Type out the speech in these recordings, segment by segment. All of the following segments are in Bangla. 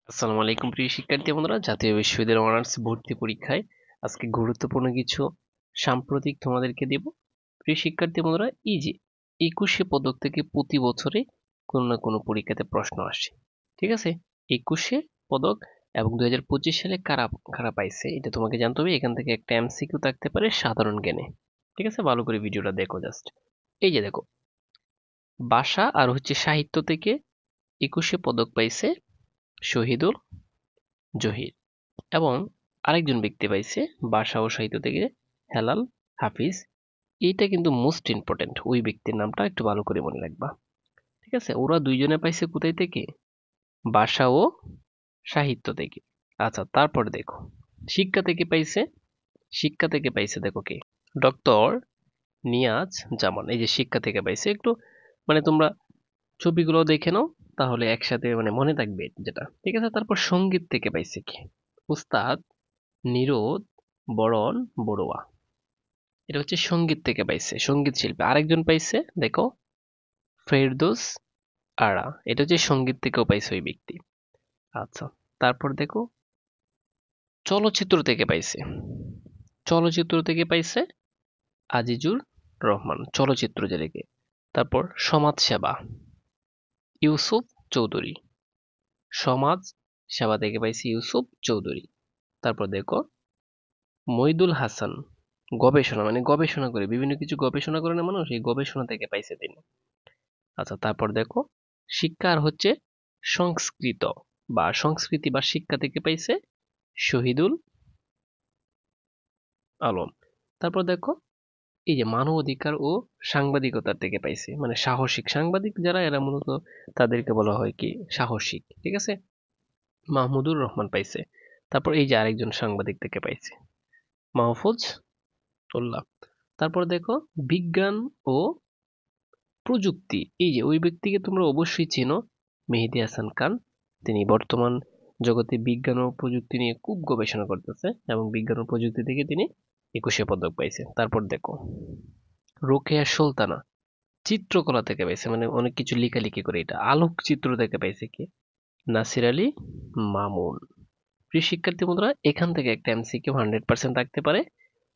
আসসালামু আলাইকুম প্রিয় শিক্ষার্থী বন্ধুরা, জাতীয় বিশ্ববিদ্যালয় অনার্স ভর্তি পরীক্ষায় আজকে গুরুত্বপূর্ণ কিছু সাম্প্রতিক তোমাদেরকে দেব। প্রিয় শিক্ষার্থী বন্ধুরা, এই যে 21শে পদক থেকে প্রতি বছরে কোনো না কোনো পরীক্ষাতে প্রশ্ন আসে, ঠিক আছে? 21শে পদক এবং 2025 সালে কারা কারা পাইছে এটা তোমাকে জানতে হবে। এখান থেকে একটা এমসিকিউ থাকতে পারে সাধারণ জ্ঞানে, ঠিক আছে? ভালো করে ভিডিওটা দেখো জাস্ট। এই যে দেখো, ভাষা আর সাহিত্য থেকে 21শে পদক পাইছে শহীদুল জহির, এবং আরেকজন ব্যক্তি পাইছে ভাষা ও সাহিত্য থেকে হেলাল হাফিজ। এইটা কিন্তু মোস্ট ইম্পর্টেন্ট, ওই ব্যক্তির নামটা একটু ভালো করে মনে রাখবা, ঠিক আছে? ওরা দুইজনে পাইছে কোথায় থেকে? ভাষা ও সাহিত্য থেকে। আচ্ছা, তারপরে দেখো শিক্ষা থেকে পাইছে। শিক্ষা থেকে পাইছে দেখো কে? ডক্টর নিয়াজ জামান। এই যে শিক্ষা থেকে পাইছে, একটু মানে তোমরা ছবিগুলো দেখে নাও, তাহলে একসাথে মানে মনে থাকবে যেটা, ঠিক আছে? তারপর সঙ্গীত থেকে পাইছে কি? উস্তাদ নিরোদ বরণ বড়ুয়া। এটা সঙ্গীত থেকে পাইছে, সঙ্গীত শিল্পী। আরেকজন পাইছে দেখো, ফেরদৌস আরা। এটা সঙ্গীত থেকেও পাইছে ওই ব্যক্তি। আচ্ছা, তারপর দেখো চলচ্চিত্র থেকে পাইছে। চলচ্চিত্র থেকে পাইছে আজিজুর রহমান, চলচ্চিত্র যেটাকে। তারপর সমাজ সেবা ইউসুফ চৌধুরী, সমাজ সেবা থেকে পাইছে ইউসুফ চৌধুরী। তারপর দেখো মইদুল হাসান, গবেষণা মানে গবেষণা করে বিভিন্ন কিছু গবেষণা করে না মানুষ, এই গবেষণা থেকে পাইছে তিনি। আচ্ছা, তারপর দেখো শিক্ষা আর সংস্কৃত বা সংস্কৃতি বা শিক্ষা থেকে পাইছে শহীদুল আলম। তারপর দেখো এই যে মানবাধিকার ও সাংবাদিকতার থেকে পাইছে, মানে সাহসিক সাংবাদিক যারা, এরা মূলত তাদেরকে বলা হয় কি সাহসিক, ঠিক আছে? মাহমুদুর রহমান পাইছে। তারপর এই যে আরেকজন সাংবাদিক থেকে পাইছে মাহফুজ উল্লাহ। তারপর দেখো বিজ্ঞান ও প্রযুক্তি, এই যে ওই ব্যক্তিকে তোমরা অবশ্যই চেনো, মেহেদী হাসান খান। তিনি বর্তমান জগতে বিজ্ঞান ও প্রযুক্তি নিয়ে খুব গবেষণা করতেছে, এবং বিজ্ঞান ও প্রযুক্তি থেকে তিনি 21শে পদক পাইছে। তারপর দেখো রোকেয়া সুলতানা, চিত্রকলা থেকে পাইছে, মানে অনেক কিছু লেখালেখি করে, এটা আলোকচিত্র থেকে পাইছে কি নাসির আলী মামুন। প্রিয় শিক্ষার্থী বন্ধুরা, এখান থেকে একটা এমসিকিউ 100% থাকতে পারে।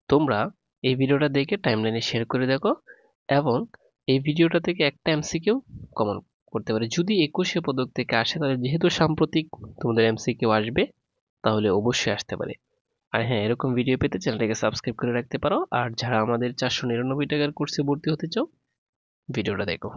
তোমরা এই ভিডিওটা দেখে টাইমলাইনে শেয়ার করে দেখো, এবং এই ভিডিওটা থেকে একটা এমসিকিউ কমন করতে পারে। যদি 21শে পদক থেকে আসে, তাহলে যেহেতু সাম্প্রতিক তোমাদের এমসিকিউ আসবে, তাহলে অবশ্যই আসতে পারে। আর হ্যাঁ, এরকম ভিডিও পেতে চ্যানেলটাকে সাবস্ক্রাইব করে রাখতে পারো। আর যারা আমাদের 499 টাকার কোর্সে ভর্তি হতে চাও, ভিডিওটা দেখো।